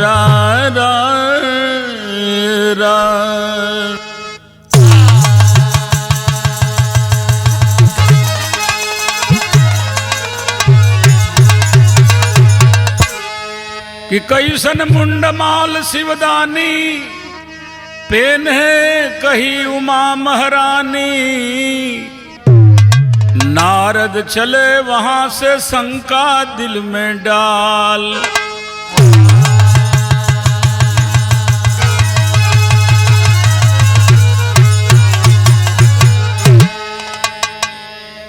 रा रा रा। कि कैसन मुंडमाल शिवदानी पेन है कही उमा महारानी। नारद चले वहां से शंका दिल में डाल।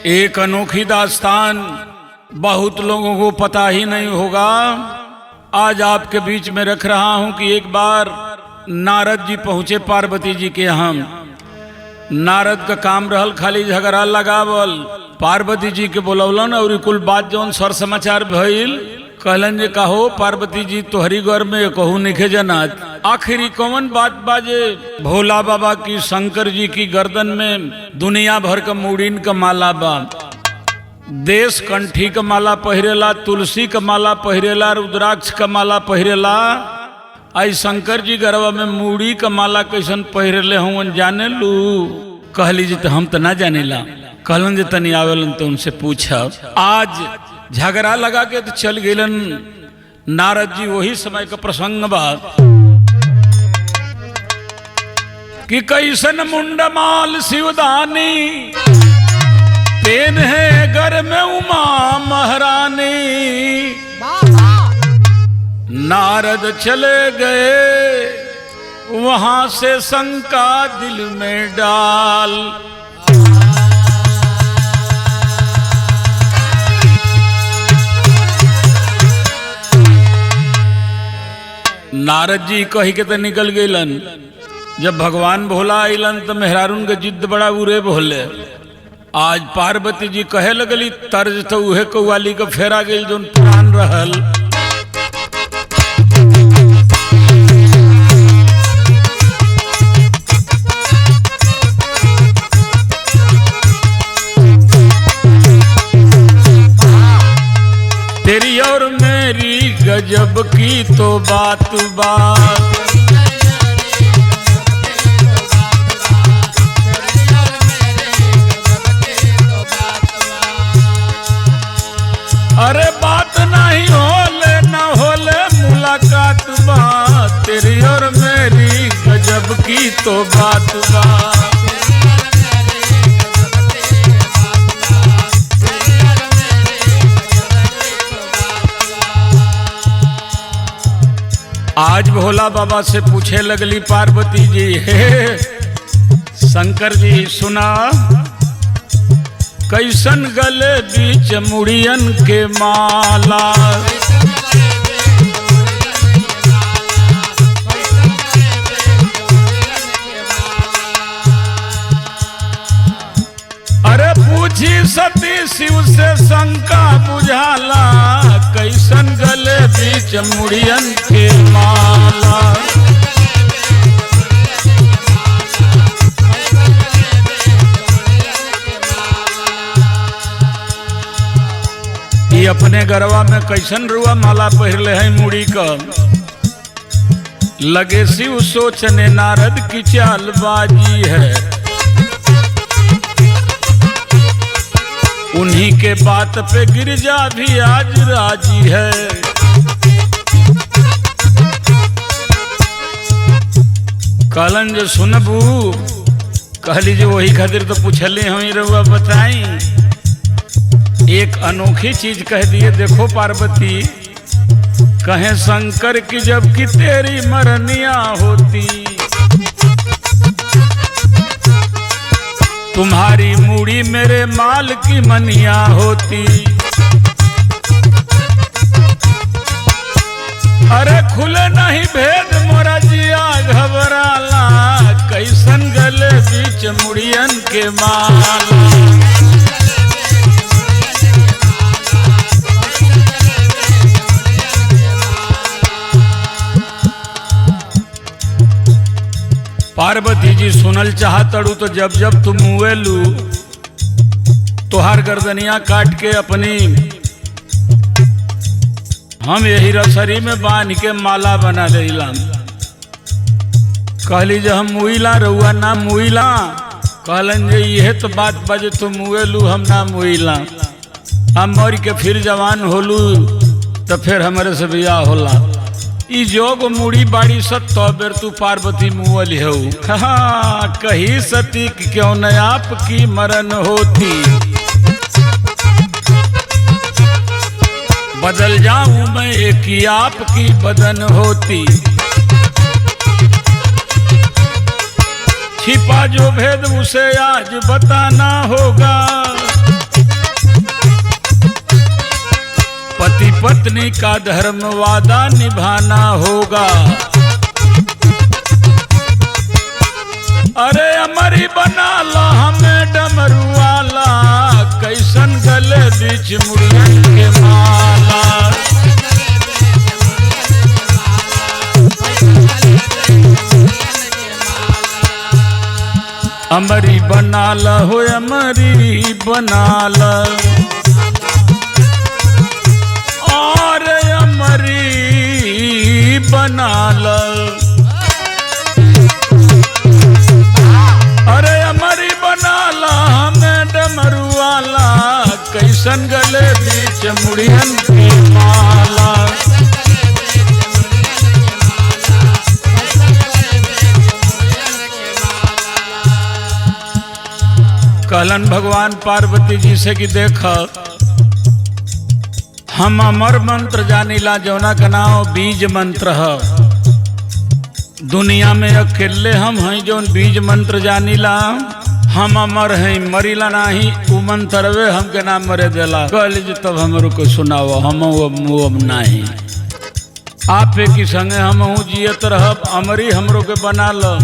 एक अनोखी दास्तान बहुत लोगों को पता ही नहीं होगा, आज आपके बीच में रख रहा हूं कि एक बार नारद जी पहुंचे पार्वती जी के यहाँ। नारद का काम रहल खाली झगड़ा लगावल। पार्वती जी के बोलौलन और कुल बात जौन सर समाचार भइल कहलन जे कहो पार्वती जी तोहरी घर में कहू निखे जनात। आखिरी कौन बात बाजे भोला बाबा की शंकर जी की गर्दन में दुनिया भर का मूड़ीन का माला बा। देश कंठी का माला पहिरेला, तुलसी का माला पहिरेला, रुद्राक्ष का माला पहिरेला। आई शंकर जी गरवा में मूड़ी का माला कैसन पहिरेले हूँ जाने लू। कहली जी तो हम तो ना जाने ला। कहलन जे तनी आवेलन तो उनसे पूछा। आज झगड़ा लगा के तो चल गेलन नारद जी। वही समय का प्रसंग बा कि कैसन मुंडमाल शिवदानी पेन है घर में उमा महारानी। नारद चले गए वहां से शंका दिल में डाल। नारद जी कही के तो निकल गईलन। जब भगवान भोला आइलन तो मेहरारून के जिद बड़ा उरे भोले। आज पार्वती जी कहे लगली तर्ज तो उहे कौवाली का फेरा गई जो पुरान रहल। तेरी और मेरी गजब की तो बात बात। अरे बात नहीं होले न होले मुलाकात बात। तेरी और मेरी गजब की तो बात बात। आज भोला बाबा से पूछे लगली पार्वती जी, हे शंकर जी सुना कैसन गले बीच मुड़ियन के माला। अरे पूछी सती शिव से शंका बुझाला। कैसन गले बीच मुड़ियन के माला। ये अपने गरवा में कैसन रुआ माला पहिरले है मुड़ी का। लगे शिव सोचने नारद की चालबाजी है। उन्हीं के बात पे गिरजा भी आज राजी है। कहलन जो सुनबू। कहली जो वही खातिर तो पूछली हम रउआ बताई। एक अनोखी चीज कह दिए देखो पार्वती। कहे शंकर की जबकि तेरी मरनिया होती। तुम्हारी मूड़ी मेरे माल की मनिया होती। अरे खुले नहीं भेद मोरा जिया घबराला। कैसन गले बीच मुड़ियन के माला। पार्वती जी सुनल चाहतड़ू तो जब जब तुम मुएलू तोहार गर्दनिया काट के अपनी हम यही रसरी में बांध के माला बना देला। कहली जे हम मुइला रहुआ ना मुइला, कहलन जे यह तो बात बजे तो मुएलू हम ना मुइला, हम मर के फिर जवान होलू तो फिर हमारे से बियाह होला। ई जोग मुड़ी बाड़ी सत बेर तू पार्वती मुअल हो। कही सती क्यों न आपकी मरण होती, बदल जाऊं मैं एक ही आपकी बदन होती। छिपा जो भेद उसे आज बताना होगा, पति पत्नी का धर्म वादा निभाना होगा। अरे अमरी बना ला हमें डमरू वाला, कैसन गले बीच मुड़ियन के माला। अमरी बना ला हो अमरी बना ला, और अमरी बना ला। अरे अमरी बना ला हमें डमरू वाला, कैसन गले बीच मुड़ियन के माला। कहलन भगवान पार्वती जी से कि देख हम अमर मंत्र जानीला, जौना का नाम बीज मंत्र है। दुनिया में अकेले हम हैं जौन बीज मंत्र जानीला। हम अमर हैं मरीला नाही, उ मंत्रवे हमके नाम मरे देला। कहली जे तब हमरो को सुनाओ, हम अब नाही। आपे की संगे हम जियत रहब, अमरी हमरो के बना लो।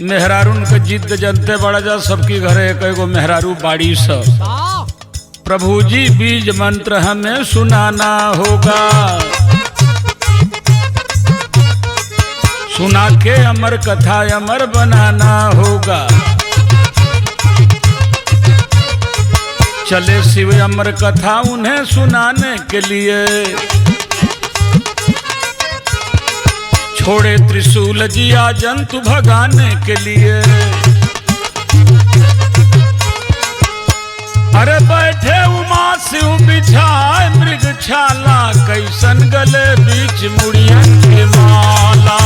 मेहरारून के जिद जनते बड़ा जा, सबकी घरे एक एगो मेहरारू बाड़ी सब। प्रभु जी बीज मंत्र हमें सुनाना होगा, सुना के अमर कथा अमर बनाना होगा। चले शिव अमर कथा उन्हें सुनाने के लिए, छोड़े त्रिशूल जिया जंतु भगाने के लिए। अरे बैठे उमा शिव बिछाए मृगशाला, कैसन गले बीच मुड़ियन के माला।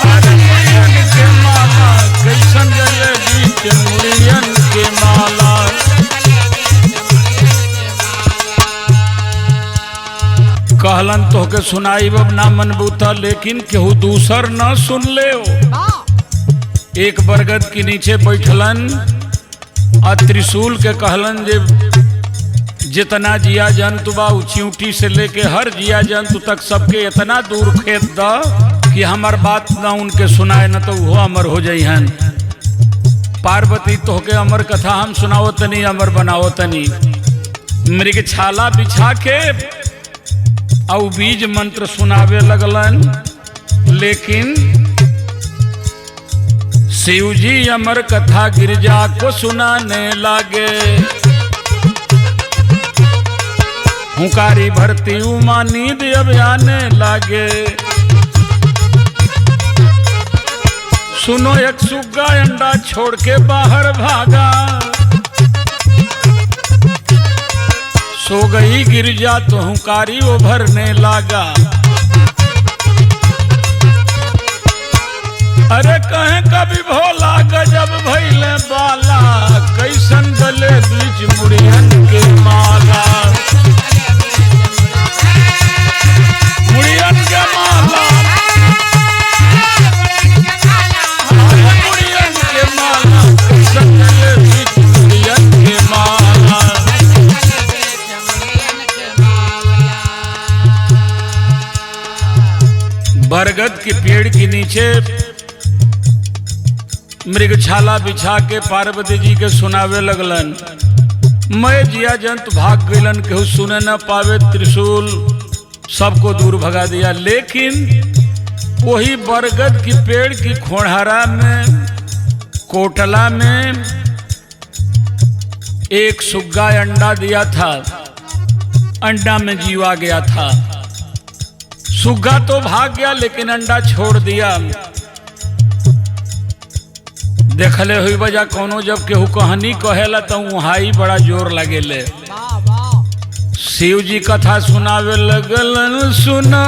अरे मुड़ियन के माला, कैसन गले बीच मुड़ियन के माला। कहलन तो के सुनाई बब ना मन बूता, लेकिन केहू दूसर न सुन ले। एक बरगद के नीचे बैठलन आ त्रिशूल के कहलन जे जितना जिया जंतु बा चिंटी से लेके हर जिया जंतु तक सबके इतना दूर खेत द कि हमार बात न उनके सुनाए, न तो वो अमर हो जाइहन। पार्वती तोहके अमर कथा हम सुनाओ तनी, अमर बनाओ तनी। मृग छाला बिछा के औ बीज मंत्र सुनावे लगलन, लेकिन शिवजी अमर कथा गिरिजा को सुनाने लागे। हुंकारी भरती उमा नींद अब आने लागे। सुनो एक सुग्गा अंडा छोड़ के बाहर भागा, सो गई गिरिजा तो हुंकारी वो भरने लागा। अरे कहें कभी भोला गजब भइले बाला, कैसन गले बीच मुड़ियन के माला। मुड़ियन के माला, मुड़ियन के माला, कैसन गले बीच मुड़ियन के माला। बरगद के पेड़ के नीचे मृगशाला बिछा के पार्वती जी के सुनावे लगलन। मैं जिया जंतु भाग गईलन, केहू सुने न पावे, त्रिशूल सबको दूर भगा दिया। लेकिन वही बरगद की पेड़ की खोड़हरा में कोटला में एक सुग्गा अंडा दिया था, अंडा में जीवा गया था। सुग्गा तो भाग गया लेकिन अंडा छोड़ दिया। देखले हुई वजह कोनो जब केहू कहानी कहेला तो वहाँ ही बड़ा जोर लगेले। शिव जी कथा सुनावे लगल, सुना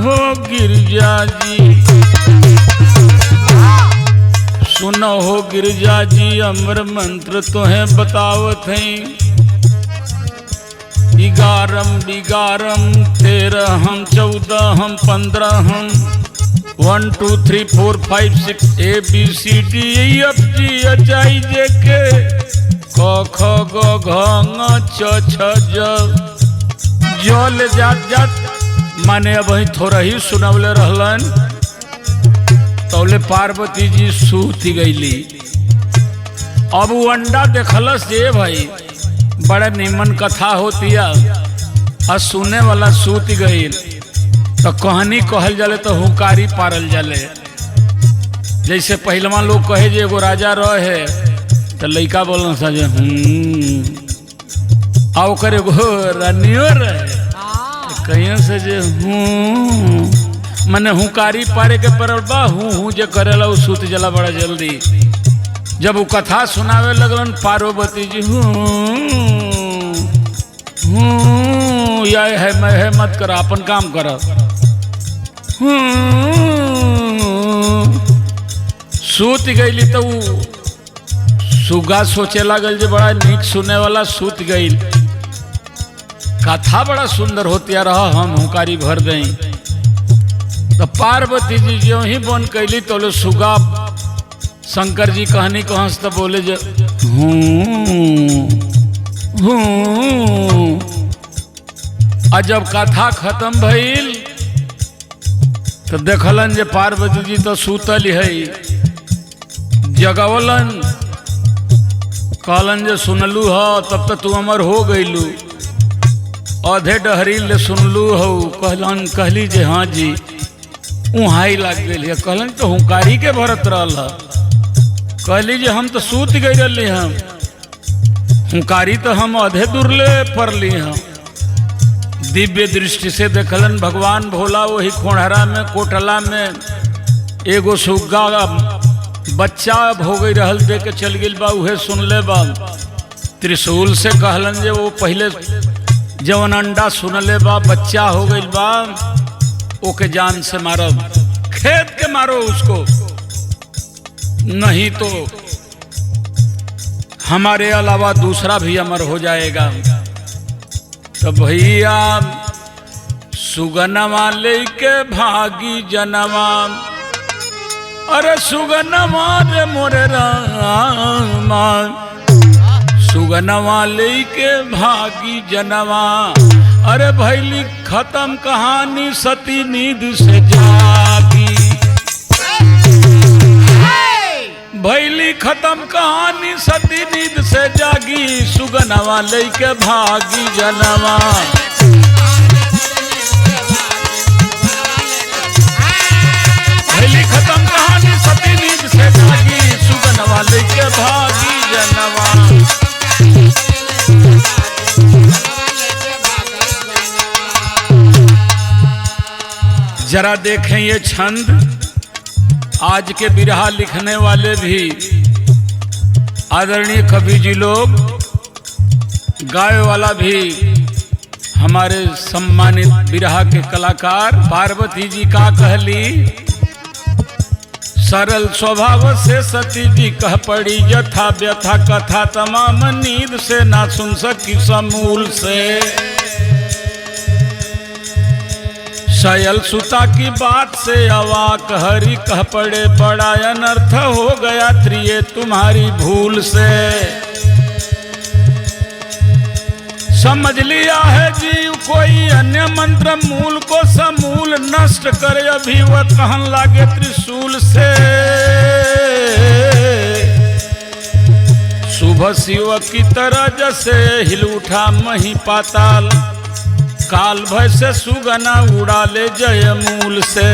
हो गिरजा जी, सुना हो गिरजा जी, अमर मंत्र तुम्हें बतावत हैं। 11 बिगारम 13 हम 14 हम 15 हम 1 2 3 4 5 6 ABCD EFG HIJK क ख ग घ ङ छ छ ज जल जात जात माने अब ही थोड़ा ही सुनवले रहलन। तौले पार्वती जी सूती गईली। अब वो अंडा देखलस जे भाई बड़ा निमन कथा होतिया और सुने वाला सूत गई तो कहानी कहल जाले तो हुकारी पारल जाले। जैसे पहलवा लोग कहे जे एगो राजा रहे तो लइका बोलन सजे आ ओकर एगो रानियो रहे कहीं से जे मने हुकारी पारे के परल बा हूँ जे करेला उ सूत जला बड़ा जल्दी। जब वो कथा सुनावे लगलन पार्वती जी या है मैं है मत कर अपन काम कर। सूत गईली तो सुगा सोचे लागल जे बड़ा नीक सुने वाला सूत गईल। कथा बड़ा सुंदर होती रहा हम हुकारी भर गई। तो पार्वती जी जो ही बन कैली तो लो सुगा शंकर जी कहानी कहाँ से तो बोले जो जब कथा खत्म भइल तो देखलन जे पार्वती जी तो सूतल है। जगवलन कहलन जे सुनलू हो तब तो तू अमर हो गईलू। आधे डहरी ले सुनलू हो कहलन कहली जे हाँ जी वहाँ ही लग गई। कहलन तो हुकारी के भरत रहा। कहली जे हम तो सूत गई रही हम हुकारी तो हम आधे दूरले पड़ली हम। दिव्य दृष्टि से देखलन भगवान भोला वही खोड़हरा में कोटला में एगो सुग्गा बच्चा हो गई रहल दे के चल गई बा। उहे सुन ले बा त्रिशूल से कहलन जे वो पहले जवन अंडा सुन ले बा बच्चा हो गई बा ओके जान से मारो, खेत के मारो उसको, नहीं तो हमारे अलावा दूसरा भी अमर हो जाएगा। तो भैया सुगनमा लेके भागी जनवा, अरे सुगनमा रे मोरे रामा, सुगनमा लेके भागी जनवा। अरे भैली खत्म कहानी सती नींद से जागी, भैली खत्म कहानी सती नींद से जागी। सुगनवा लेके भागी जनवा, भैली खत्म कहानी सती नींद से जागी। सुगनवा लेके भागी जनवा। जरा देखें ये छंद, आज के बिरहा लिखने वाले भी आदरणीय कवि जी लोग, गाय वाला भी हमारे सम्मानित बिरहा के कलाकार। पार्वती जी का कहली, सरल स्वभाव से सती जी कह पड़ी यथा व्यथा कथा तमाम, नींद से ना सुन सकी समूल से। शयल सुता की बात से अवाक हरि कह पड़े, बड़ा अनर्थ हो गया त्रिये तुम्हारी भूल से। समझ लिया है जीव कोई अन्य मंत्र, मूल को समूल नष्ट करे, अभी वह कहन लागे त्रिशूल से। सुबह शिव की तरह जैसे हिल उठा मही पाताल, काल भय से सुगना उड़ा ले जय मूल से।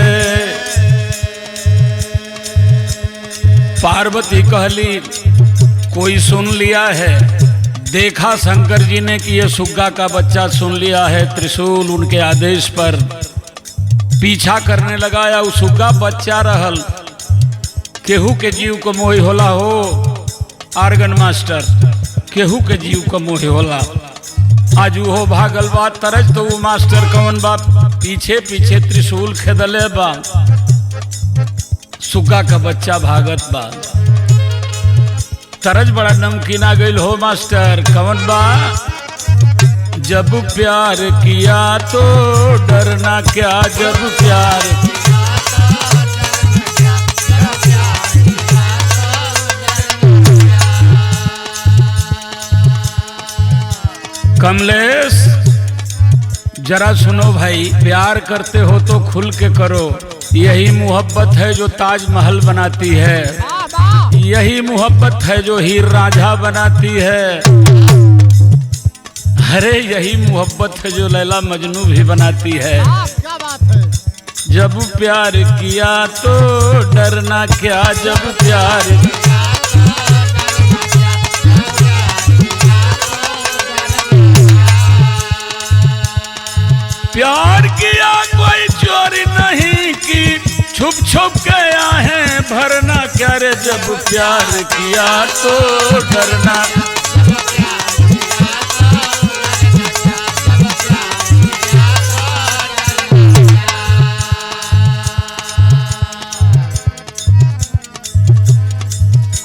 पार्वती कहली कोई सुन लिया है। देखा शंकर जी ने कि ये सुग्गा का बच्चा सुन लिया है, त्रिशूल उनके आदेश पर पीछा करने लगाया। उस सुग्गा बच्चा रहल, केहू के जीव को मोही होला हो आर्गन मास्टर, केहू के जीव को मोही होला। आज वो भागल बा तरज तो वो मास्टर कौन बा पीछे पीछे त्रिशूल खेदले बा, सुग्गा का बच्चा भागत बा। तरज बड़ा नमकीना गईल हो मास्टर कौन बा, जब प्यार किया तो डरना क्या, जब प्यार कमलेश जरा सुनो भाई, प्यार करते हो तो खुल के करो। यही मोहब्बत है जो ताजमहल बनाती है, यही मोहब्बत है जो हीर रांझा बनाती है। अरे यही मोहब्बत है जो लैला मजनू भी बनाती है। क्या बात है। जब प्यार किया तो डरना क्या, जब प्यार प्यार किया कोई चोरी नहीं की, छुप छुप गया है भरना क्या रे, जब प्यार किया तो डरना।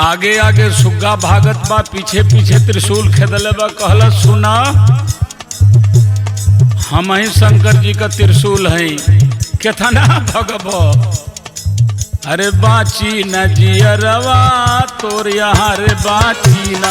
आगे आगे सुग्गा भागत बा, पीछे पीछे त्रिशूल खेदले बा। कहला सुना हम ही शंकर जी का त्रिशूल है, केतना भगबो। अरे बाची न जियरवा तोर यहाँ रे, बाची न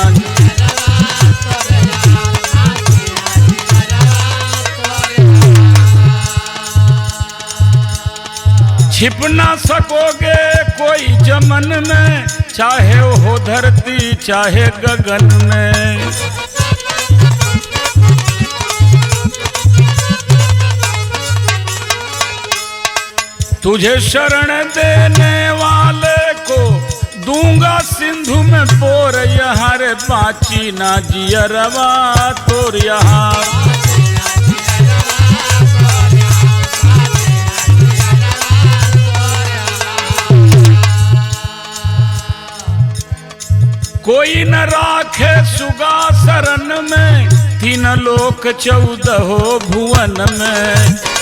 छिप ना सकोगे कोई चमन में, चाहे हो धरती चाहे गगन में। तुझे शरण देने वाले को दूंगा सिंधु में बोर, यहाँ रे बाची ना जियरवा तोर यहाँ। कोई न राखे सुगा शरण में, 3 लोक 14 भुवन में।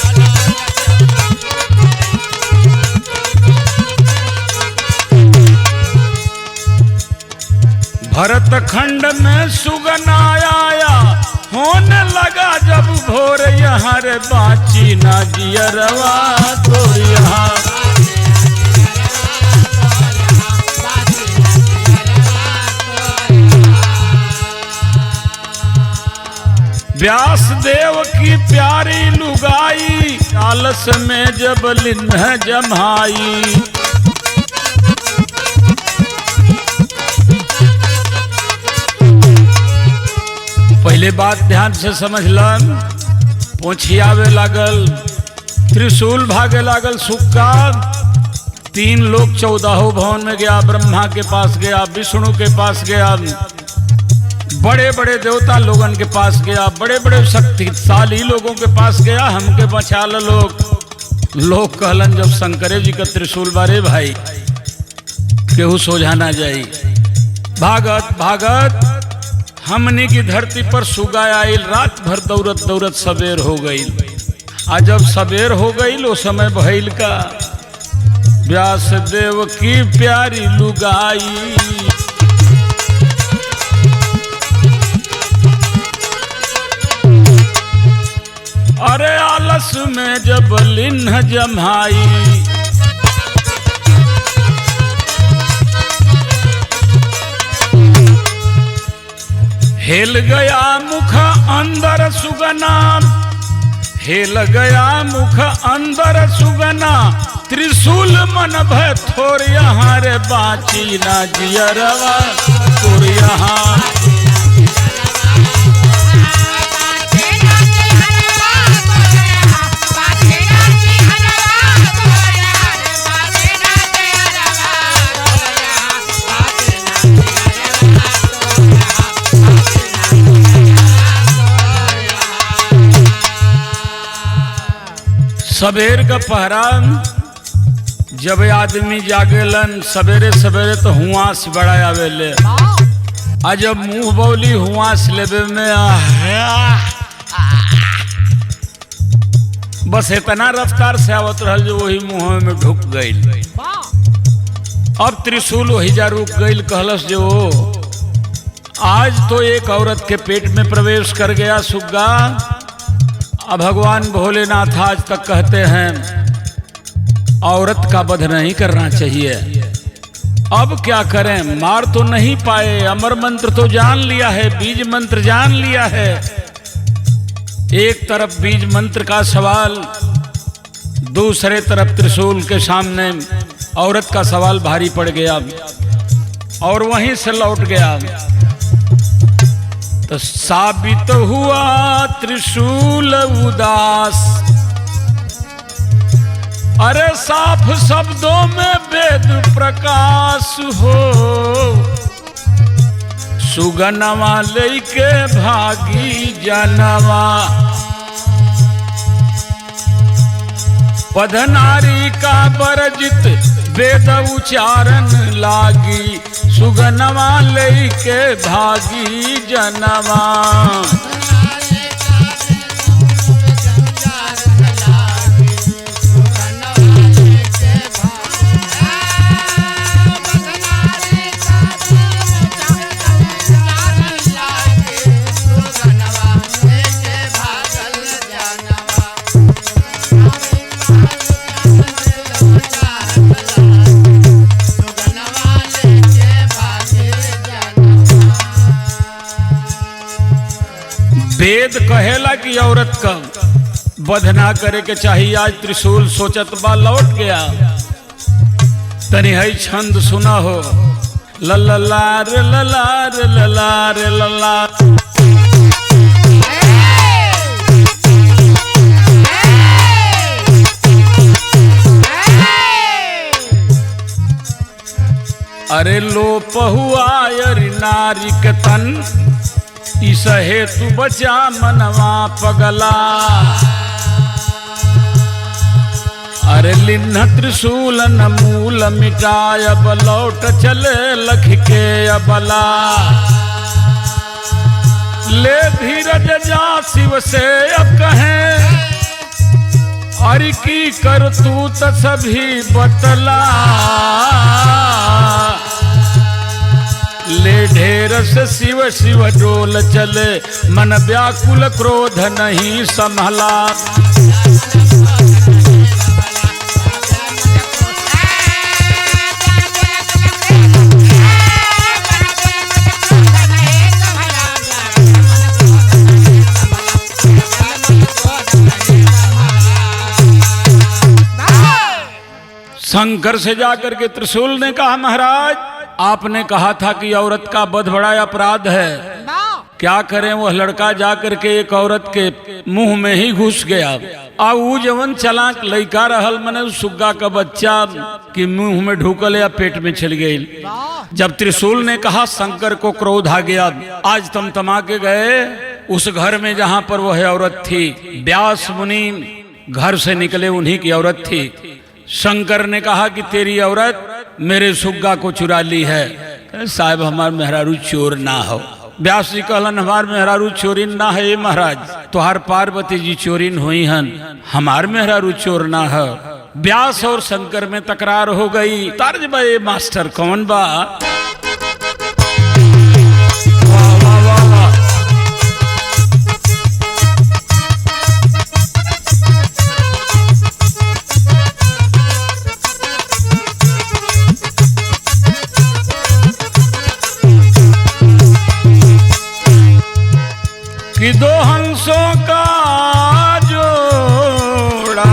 भरत खंड में सुगना आया, होने लगा जब भोर, यहाँ रे बाची ना जियरवा तोर यहाँ। व्यास देव की प्यारी लुगाई, आलस में जब लिन्ह जमाई। पहले बात ध्यान से समझ लन, पोछियावे लागल, त्रिशूल भागे लागल सुक्का। 3 लोग 14 भवन में गया, ब्रह्मा के पास गया, विष्णु के पास गया, बड़े बड़े देवता लोगन के पास गया, बड़े बड़े शक्तिशाली लोगों के पास गया, हमके बचा ल लोग कहलन जब शंकरे जी का त्रिशूल बारे भाई केहू सोझा ना जाई। भागत भागत हमनी की धरती पर सुगा आइल, रात भर दौड़त दौड़त सबेर हो गई। आज जब सबेर हो गई लो समय भइल का, व्यास देव की प्यारी लुगाई। अरे आलस में जब लिन्ह जमाई, हेल गया मुख अंदर सुगना, हेल गया मुख अंदर सुगना। त्रिशूल मन भय थोर यहाँ रे बाची ना जियरवा तोर यहाँ। सबेर का पहरा जब आदमी जागेलन सवेरे सवेरे तो हुआस बड़ा आवेले आ जब मुंह बौली हुआस लेवे में बस इतना रफ्तार से आवत रहल जो वही मुंह में ढुक गई। अब त्रिशूल वही जा रुक गई। कहलस जो आज तो एक औरत के पेट में प्रवेश कर गया सुग्गा। अब भगवान भोलेनाथ आज तक कहते हैं औरत का वध नहीं करना चाहिए। अब क्या करें, मार तो नहीं पाए, अमर मंत्र तो जान लिया है, बीज मंत्र जान लिया है। एक तरफ बीज मंत्र का सवाल, दूसरे तरफ त्रिशूल के सामने औरत का सवाल भारी पड़ गया और वहीं से लौट गया। तो साबित हुआ त्रिशूल उदास, अरे साफ शब्दों में वेद प्रकाश हो। सुगनवा लेके भागी जनवा, पधनारी का बरजित वेद उच्चारण लागी। सुगनवा लेके भागी जनवा, वेद कहेला कि औरत का वध ना करे के चाहिए। आज त्रिशूल सोचत बा लौट गया। तनी है छंद सुना हो, लल्लार लल्लार लल्लार लल्लार। अरे लोप हुआ नारी के तन, इस हेतु बचा मनवा पगला। अरे लिन्ह त्रिशूल न मूल मिटाय, अब लौट चले लख के अबला। ले धीरज जा शिव से अब कहें, अरे की कर तू त सभी बतला। ले ढेर से शिव शिव डोल चले, मन व्याकुल क्रोध नहीं संभला। शंकर से जाकर के त्रिशूल ने कहा, महाराज आपने कहा था कि औरत का वध बड़ा अपराध है, क्या करें। वह लड़का जाकर के एक औरत के मुंह में ही घुस गया। आ वो जवन चलाक लड़का रहल, मने सुग्गा का बच्चा कि मुंह में ढुकल या पेट में चल गई। जब त्रिशूल ने कहा, शंकर को क्रोध आ गया। आज तमतमा के गए उस घर में जहां पर वह औरत थी। व्यास मुनि घर से निकले, उन्हीं की औरत थी। शंकर ने कहा कि तेरी औरत मेरे सुग्गा को चुरा ली है। साहब हमार मेहरारू चोर ना हो। व्यास जी कहलन, हमार मेहरारू चोरिन ना है महाराज, तोहार पार्वती जी चोरिन हुई हन, हमार मेहरारू चोर ना है। व्यास और शंकर में तकरार हो गई। तर्ज बे मास्टर कौन बा, वाह वाह वाह वाह। कि दो हंसों का जोड़ा,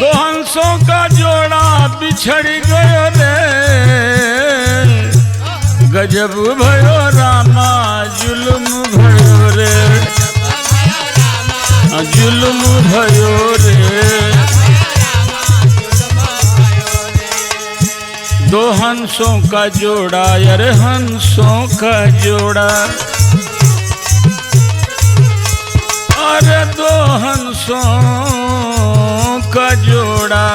दो हंसों का जोड़ा बिछड़ गयो रे। गजब भयो रामा जुल्म भयो रे, जुल्म भयो रे। दो हंसों का जोड़ा, यार हंसों का जोड़ा। अरे दो हंसों का जोड़ा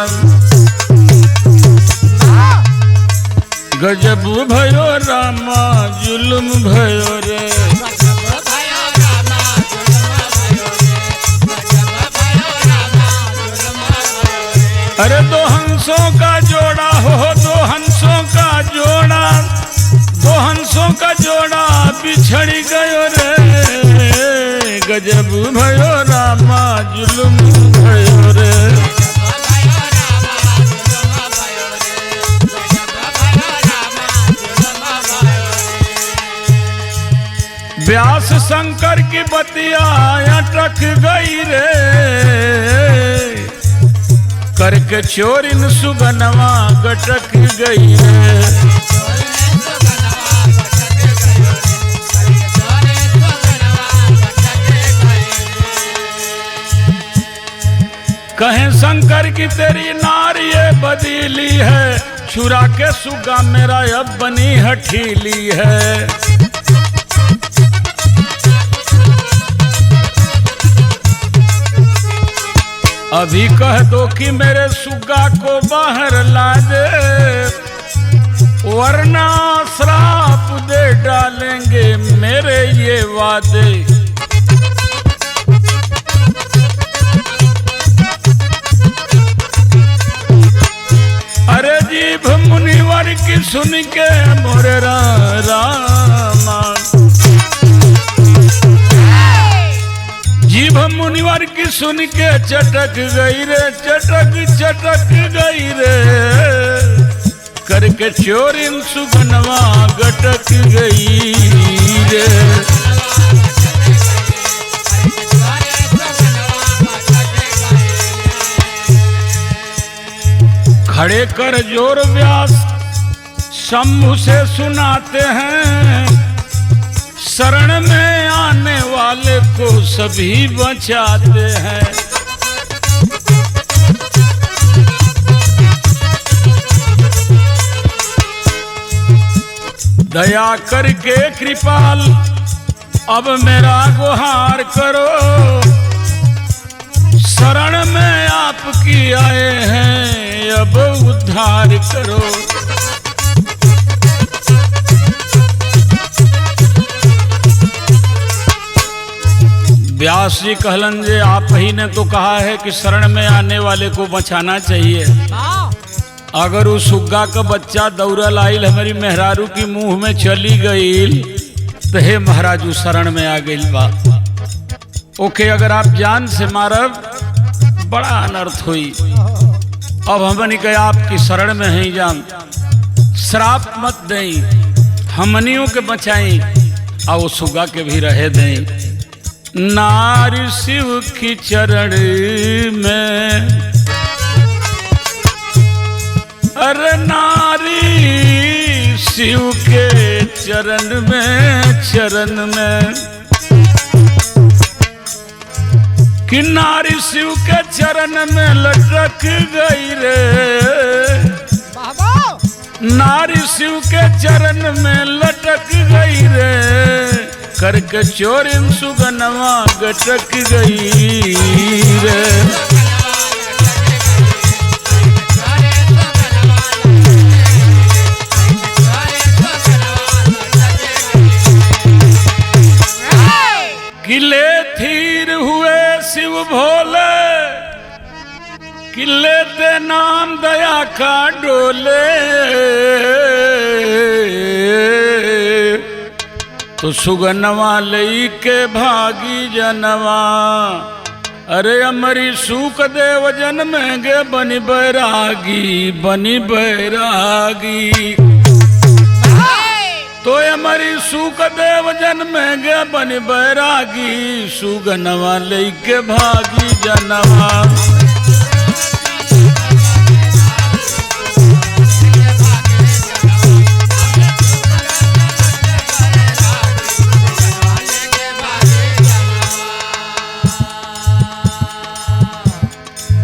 गजब भयो रामा जुल्म भयो रे। अरे दो हंसों का जोड़ा हो, दो हंसों का जोड़ा, दो हंसों का जोड़ा बिछड़ गयो रे। गजब भयो रामा जुल्म भयो रे। व्यास शंकर की बतिया अटक गई रे। करके चोरिन सुगनवा गटक गई रे। कहें शंकर की तेरी नार ये बदीली है, छुरा के सुगा मेरा अब बनी हठीली है। अभी कह दो कि मेरे सुगा को बाहर ला दे, वरना श्राप दे डालेंगे मेरे ये वादे। अरे जीभ मुनिवर की सुन के मोरे रामा, जीभ मुनिवर की सुन के चटक गई रे, चटक चटक गई रे। करके चोरिन सुगनवा गटक गई रे। खड़े कर जोर व्यास शंभु से सुनाते हैं, शरण में आने वाले को सभी बचाते हैं। दया करके कृपाल अब मेरा गुहार करो, शरण में आपकी आए हैं अब उद्धार करो। व्यास जी कहलन जे आप ही ने तो कहा है कि शरण में आने वाले को बचाना चाहिए। अगर उस सुग्गा का बच्चा दौड़ल आइल हमारी मेहरारू की मुंह में चली गई तो हे महाराज शरण में आ गई बा। ओके अगर आप जान से मारब बड़ा अनर्थ हुई। अब हमनी कहे आपकी शरण में ही जान, श्राप मत दें, हमनियों के बचाई और वो सुग्गा के भी रहे दें। नारी शिव की चरण में, अरे नारी शिव के चरण में, चरण में कि नारी शिव के चरण में लटक गई रे। नारी शिव के चरण में लटक गई रे। करके चोरिन सुगनवा गटक गई रे। किले थीर हुए शिव भोले, किले ते नाम दया का डोले। तो सुगनवा लई के भागी जनवा, अरे अमरी सूक देव जन में गे बनी बैरागी, बनी बैरागी। तो अमरी सूक देव जन में गे बनी बैरागी, सुगनवा लई के भागी जनवा।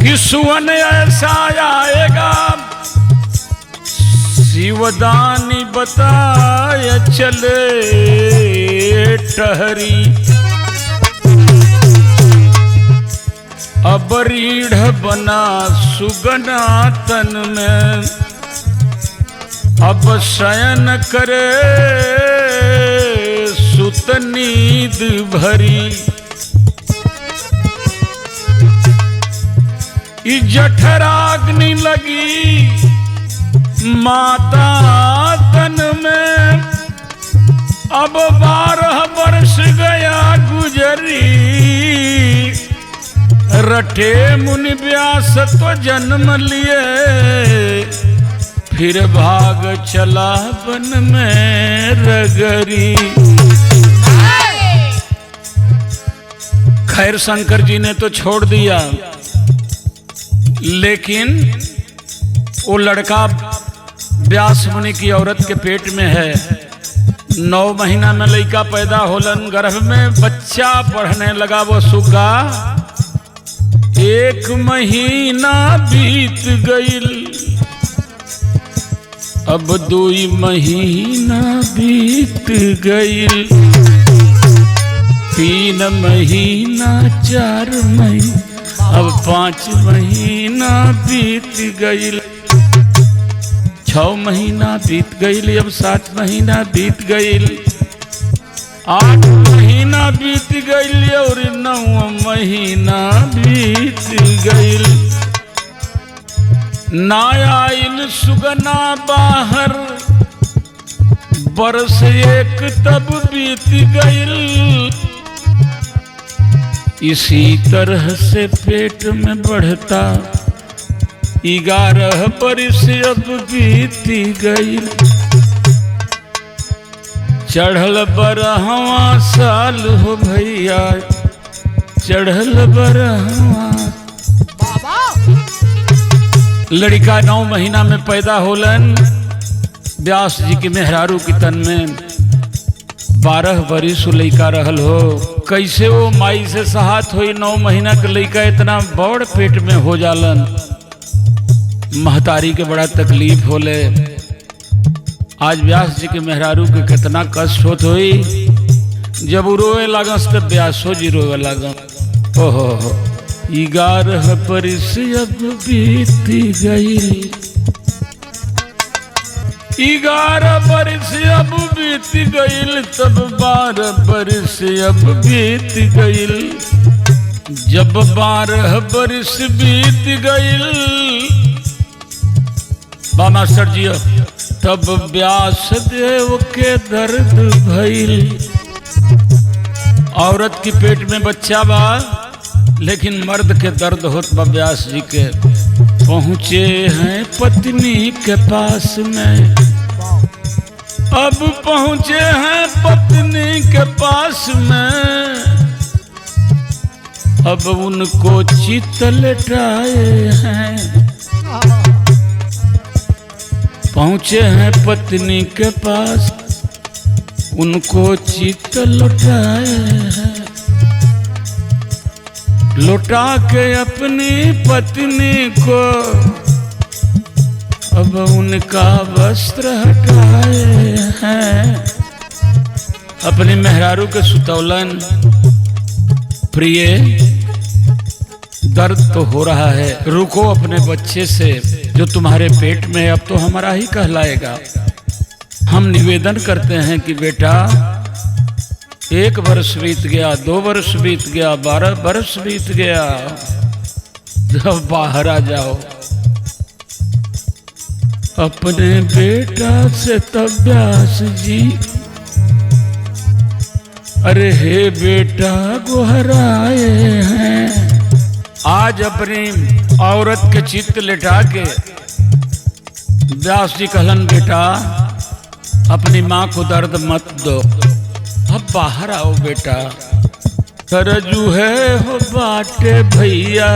कि सुवन ऐसा आएगा शिवदानी बताए चले टहरी। अब रीढ़ बना सुगना तन में, अब शयन करे सुत नींद भरी। जठराग्नि लगी माता तन में, अब 12 वर्ष गया गुजरी। रटे मुनि व्यास तो जन्म लिए, फिर भाग चला वन में रगरी। खैर शंकर जी ने तो छोड़ दिया, लेकिन वो लड़का व्यास मुनि की औरत के पेट में है। 9 महीना में लड़का पैदा होलन, गर्भ में बच्चा पढ़ने लगा वो सुगा। 1 महीना बीत गईल, अब 2 महीना बीत गईल, 3 महीना 4 महीना, अब 5 महीना बीत गईल, 6 महीना बीत गईल, अब 7 महीना बीत गईल, 8 महीना बीत गईल और 9 महीना बीत गईल। ना आइल सुगना बाहर, बरस 1 तब बीत गईल। इसी तरह से पेट में बढ़ता 11 बरस अब बीत गई। चढ़ल 12वां साल हो भैया, चढ़ल 12वां। लड़का 9 महीना में पैदा होलन। व्यास जी के मेहरारू की तन में 12 बरिस लड़का रहल हो। कैसे वो माई से सहात हुई, 9 महीना का लड़का इतना बड़ पेट में हो जालन। महतारी के बड़ा तकलीफ होले। आज व्यास जी के मेहरारू के कितना कष्ट होत हुई। जब वो रोए लागस तब व्यासो जी रोए लागस। ओहो 11 बरिस अब बीत गई, 11 बरस अब बीत गईल, तब 12 बरस अब बीत गईल। जब 12 बरस बीत गईल बा मास्टर जी, तब व्यास देव के दर्द भइल। औरत की पेट में बच्चा बा, लेकिन मर्द के दर्द होत बा व्यास जी के। पहुँचे हैं पत्नी के पास में, अब पहुँचे हैं पत्नी के पास में। अब उनको चित लटाए हैं, पहुँचे हैं पत्नी के पास, उनको चित लौटाए हैं। लौटा के अपनी पत्नी को अब उनका वस्त्र हटाए हैं। अपनी मेहरारू के सुतौलन, प्रिय दर्द तो हो रहा है, रुको अपने बच्चे से जो तुम्हारे पेट में है, अब तो हमारा ही कहलाएगा। हम निवेदन करते हैं कि बेटा 1 वर्ष बीत गया, 2 वर्ष बीत गया, 12 वर्ष बीत गया, जब बाहर आ जाओ। अपने बेटा से तब व्यास जी, अरे हे बेटा गोहराए हैं। आज अपनी औरत के चित्त लिटा के व्यास जी कहलन, बेटा अपनी माँ को दर्द मत दो, अब बाहर आओ बेटा। सरजू है हो बाटे भैया,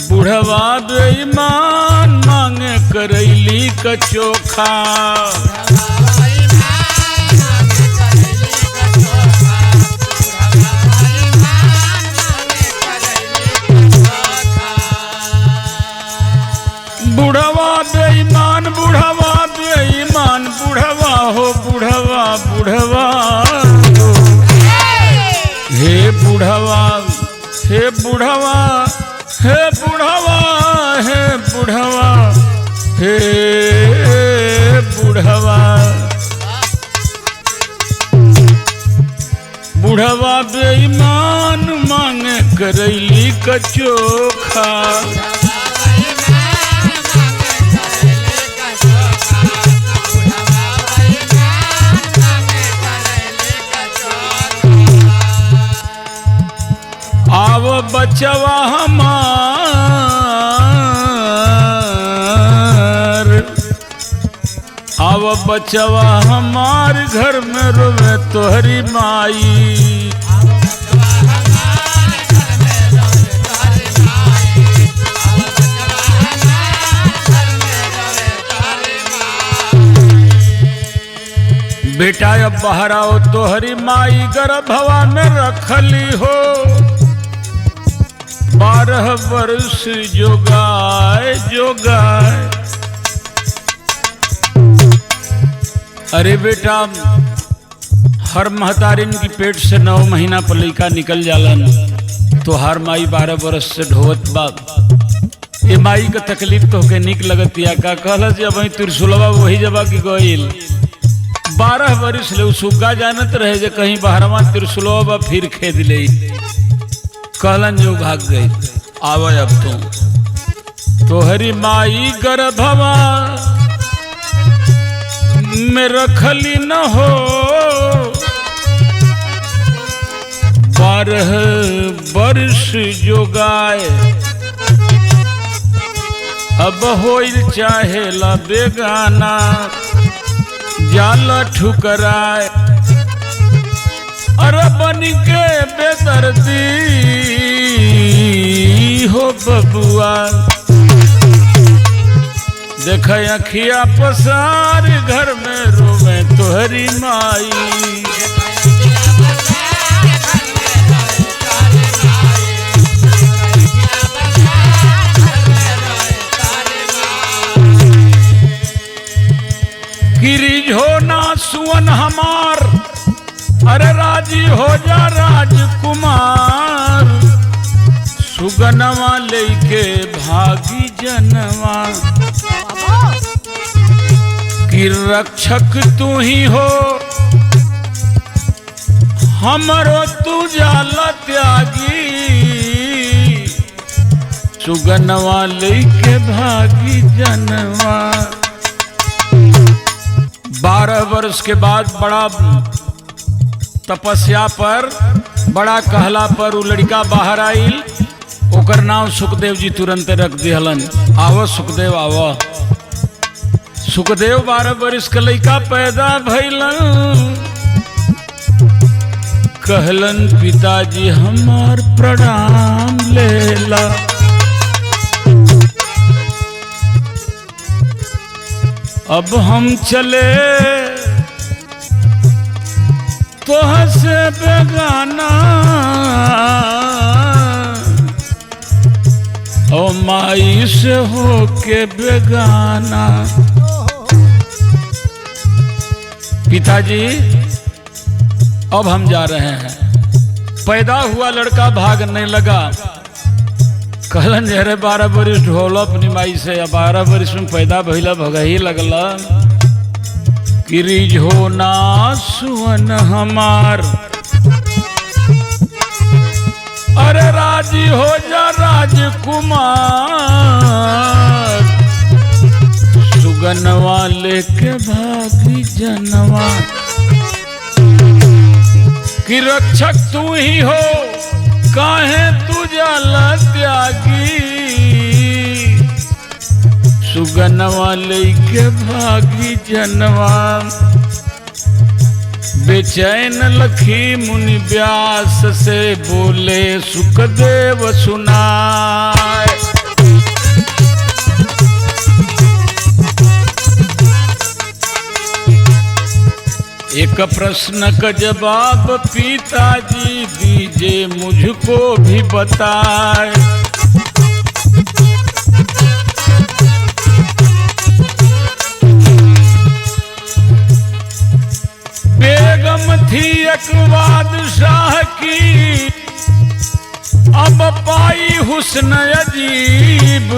बुढ़वा बेईमान मांगे करैली का चोखा। बुढ़वा बेईमान, बुढ़वा बेईमान, बुढ़वा हो बुढ़वा, बुढ़वा हे बुढ़वा बुढ़वा बेईमान मांगे करैली का चोखा। आव बचवा हमार, आव बचवा हमार घर में रोवे तोहरी माई। बेटा अब बाहर आओ तोहरी माई गर्भवा में रखली हो। 12 वर्ष जोगाए जोगाए। अरे बेटा हर महतारिन की पेट से 9 महीना पर लइका निकल जालन तो हर माई 12 वर्ष से ढोवत बा। ये माई का तकलीफ तो के निक लगतिया का कहला जब त्रिशूलवा वही जबा की गईल। 12 वर्ष ले सुग्गा जानत रहे जे कहीं बहरवा त्रिशूलवा फिर खेद ले कहलन जो भाग गई। आवे अब तोहरी माई गर्भवा में रखली न हो। 12 वर्ष जोगाए अब होइल चाहेला बेगाना जाला ठुकराए। अरे बन के बेदर्दी हो बबुआ देख अखिया पसार घर में रोवे तोहरी माई। गिरिज हो ना सुवन हमार, अरे राजी हो जा राजकुमार। सुगनवा लेके भागी जनवा कि रक्षक तू ही हो हमरो तू जाला त्यागी। सुगनवा लेके भागी जनवा। 12 वर्ष के बाद बड़ा तपस्या पर बड़ा कहला पर उ लड़का बाहर आइल। ओकर नाम सुखदेव जी तुरंत रख दिहलन। आवो सुखदेव आवो। सुखदेव 12 वर्ष का लड़का पैदा भइलन। कहलन पिताजी हमार प्रणाम लेला। अब हम चले तोह से बेगाना। ओ माई से हो के बेगाना। पिताजी अब हम जा रहे हैं। पैदा हुआ लड़का भागने लगा। कहलन जरे 12 वर्ष ढोल अपनी माई से। 12 वर्ष में पैदा भइला भगही लगला। गिरिज हो ना सुवन हमार, अरे राजी हो जा राजकुमार। सुगनवा लेके भागी जनवा कि रक्षक तू ही हो काहे तू जाला त्यागी। सुगनवा लेके भागी जनवा। बेचैन लखी मुनि व्यास से बोले सुखदेव सुनाए। एक प्रश्न का जवाब पिताजी दीजिए मुझको भी बताए। बेगम थी एक बादशाह की, अब पाई हुस्न अजीब।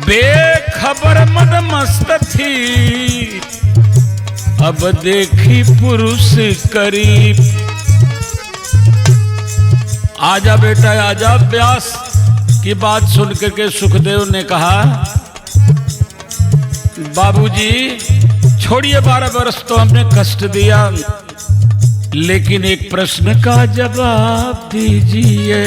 बेख खबर मद मस्त थी, अब देखी पुरुष करीब। आजा बेटा आजा। व्यास की बात सुन करके सुखदेव ने कहा, बाबूजी छोड़िए, 12 वर्ष तो हमने कष्ट दिया, लेकिन एक प्रश्न का जवाब दीजिए।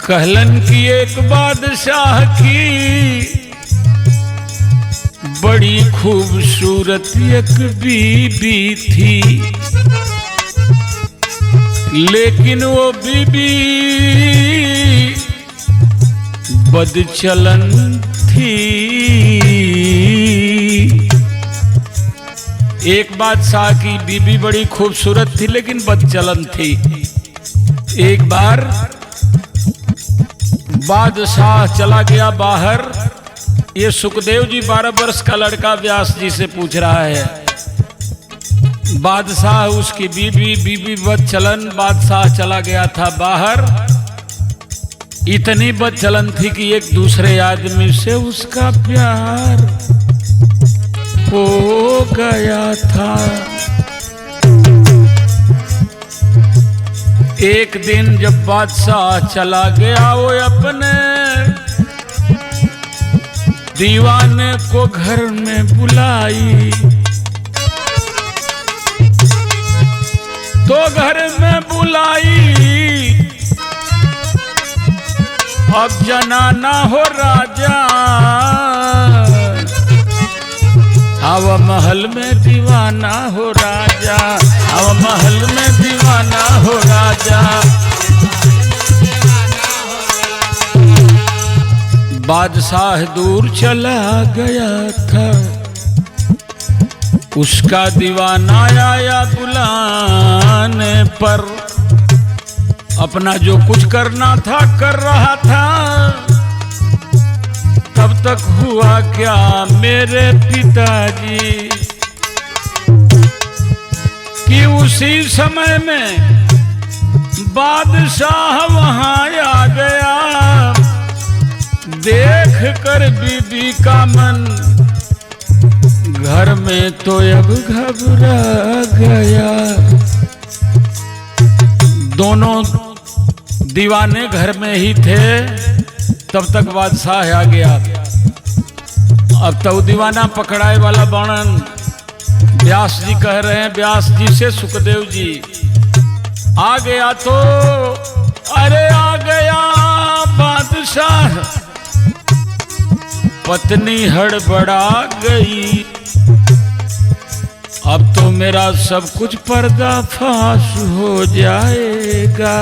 कहलन की एक बादशाह की बड़ी खूबसूरत एक बीबी थी, लेकिन वो बीबी बदचलन थी। एक बादशाह की बीबी बड़ी खूबसूरत थी लेकिन बदचलन थी। एक बार बादशाह चला गया बाहर। ये सुखदेव जी 12 वर्ष का लड़का व्यास जी से पूछ रहा है। बादशाह उसकी बीबी बदचलन, बादशाह चला गया था बाहर। इतनी बदचलन थी कि एक दूसरे आदमी से उसका प्यार हो गया था। एक दिन जब बादशाह चला गया, वो अपने दीवाने को घर में बुलाई, तो घर में बुलाई। अब जनाना हो राजा, अब महल में दीवाना हो राजा, अब महल में दीवाना हो राजा। बादशाह दूर चला गया था, उसका दीवाना आया बुलाने पर। अपना जो कुछ करना था कर रहा था। तब तक हुआ क्या मेरे पिताजी कि उसी समय में बादशाह वहां आ गया। देख कर बीबी का मन घर में तो अब घबरा गया। दोनों दीवाने घर में ही थे, तब तक बादशाह आ गया। अब तो दीवाना पकड़ाए वाला वर्णन व्यास जी कह रहे हैं। व्यास जी से सुखदेव जी आ गया तो अरे आ गया बादशाह, पत्नी हड़बड़ा गई। अब तो मेरा सब कुछ पर्दाफाश हो जाएगा।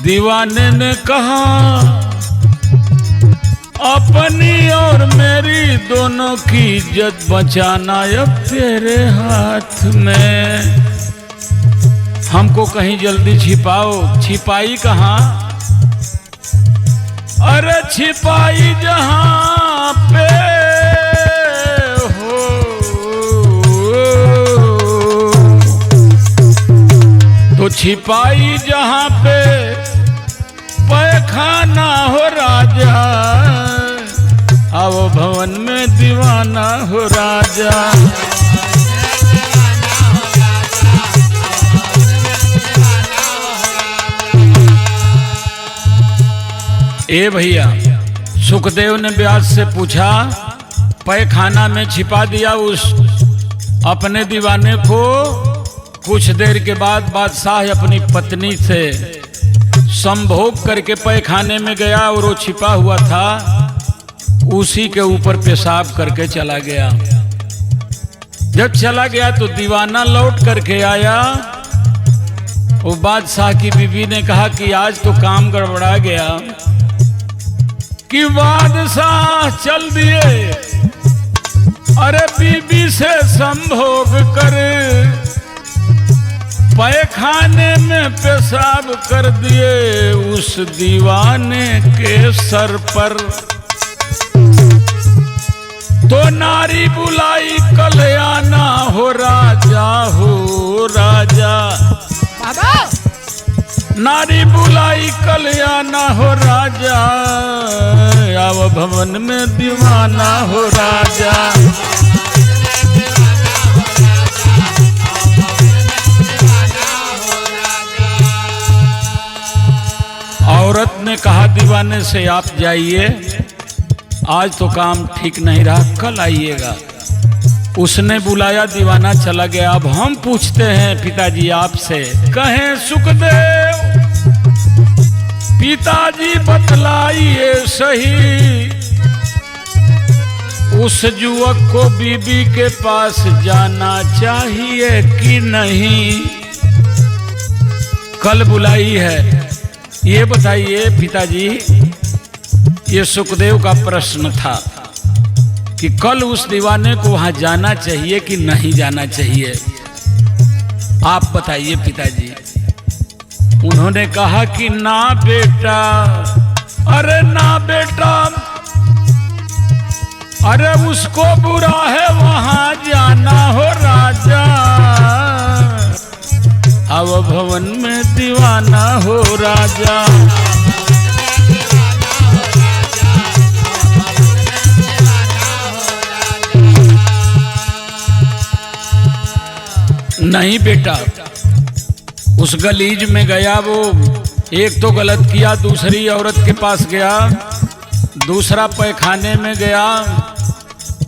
दीवाने ने कहा अपनी और मेरी दोनों की इज्जत बचाना अब तेरे हाथ में। हमको कहीं जल्दी छिपाओ। छिपाई कहाँ? अरे छिपाई जहां पे हो, तो छिपाई जहां पे पैखाना हो राजा, आओ भवन में दीवाना हो राजा। ए भैया, सुखदेव ने व्यास से पूछा, पैखाना में छिपा दिया उस अपने दीवाने को। कुछ देर के बाद बादशाह अपनी पत्नी से संभोग करके पैखाने में गया और वो छिपा हुआ था, उसी के ऊपर पेशाब करके चला गया। जब चला गया तो दीवाना लौट करके आया। वो बादशाह की बीवी ने कहा कि आज तो काम गड़बड़ा गया कि बादशाह चल दिए। अरे बीबी से संभोग कर पैखाने में पेशाब कर दिए उस दीवाने के सर पर। तो नारी बुलाई कल्याणा हो राजा, हो राजा। नारी बुलाई कल्याणा हो राजा, आव भवन में दीवाना हो राजा। औरत ने कहा दीवाने से आप जाइए, आज तो काम ठीक नहीं रहा, कल आइएगा। उसने बुलाया, दीवाना चला गया। अब हम पूछते हैं पिताजी आपसे, कहें सुखदेव पिताजी बतलाइए सही, उस युवक को बीबी के पास जाना चाहिए कि नहीं? कल बुलाई है, ये बताइए पिताजी। ये सुखदेव का प्रश्न था कि कल उस दीवाने को वहां जाना चाहिए कि नहीं जाना चाहिए, आप बताइए पिताजी। उन्होंने कहा कि ना बेटा, अरे ना बेटा, अरे उसको बुरा है वहां जाना हो राजा, अब भवन में दीवाना हो राजा। नहीं बेटा, उस गलीज में गया वो, एक तो गलत किया, दूसरी औरत के पास गया, दूसरा पैखाने में गया,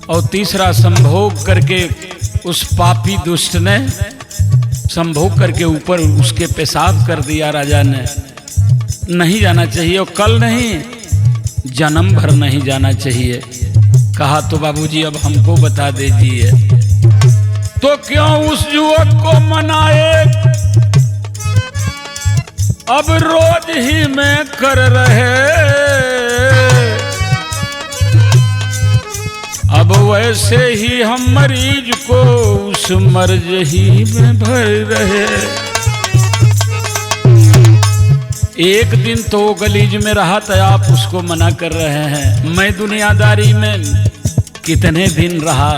और तीसरा संभोग करके उस पापी दुष्ट ने संभोग करके ऊपर उसके पेशाब कर दिया राजा ने। नहीं जाना चाहिए, और कल नहीं, जन्म भर नहीं जाना चाहिए। कहा तो बाबूजी अब हमको बता दीजिए, तो क्यों उस युवक को मनाए, अब रोज ही में कर रहे, अब वैसे ही हम मरीज को उस मर्ज ही में भर रहे। एक दिन तो गलीज में रहा था, आप उसको मना कर रहे हैं। मैं दुनियादारी में कितने दिन रहा,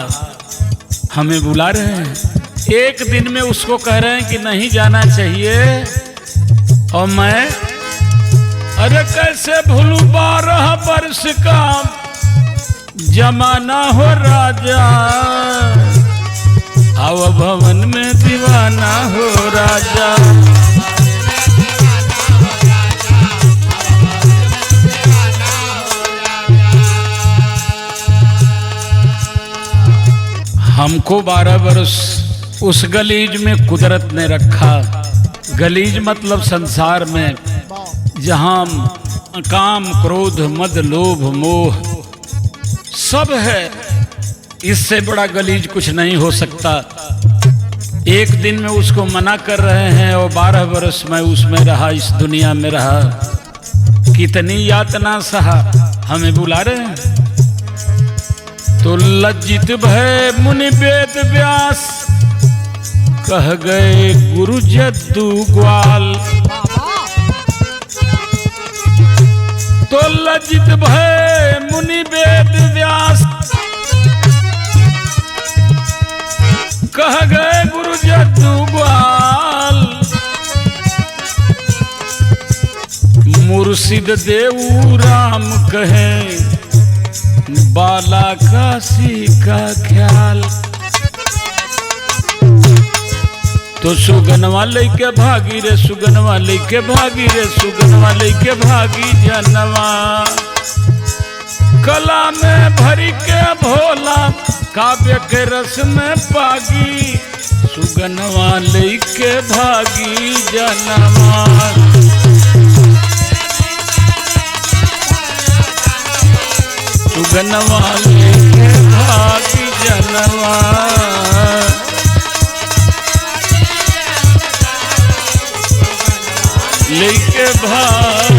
हमें बुला रहे हैं। एक दिन में उसको कह रहे हैं कि नहीं जाना चाहिए, और मैं अरे कैसे भूलूं 12 वर्ष का जमाना हो राजा, अब भवन में दीवाना हो राजा। हमको 12 वर्ष उस गलीज में कुदरत ने रखा। गलीज मतलब संसार में, जहां काम क्रोध मद लोभ मोह सब है, इससे बड़ा गलीज कुछ नहीं हो सकता। एक दिन में उसको मना कर रहे हैं, और 12 वर्ष में उसमें रहा, इस दुनिया में रहा, कितनी यातना सहा, हमें बुला रहे हैं। तो लज्जित भय मुनि वेद व्यास, कह गए गुरु जद्दू ग्वाल। तो लज्जित भय मुनि वेद व्यास, कह गए गुरु जद्दू ग्वाल। मुर्शिद देव राम कहें, बाला काशी का ख्याल। तो सुगनवा लेके भागी रे, सुगनवा लेके भागी रे, सुगनवा लेके भागी जनवा। कला में भरी के भोला, काव्य के रस में पागी, सुगनवा लेके भागी जनवा। सुगनवा लेके भागी जनवा, लेके भाग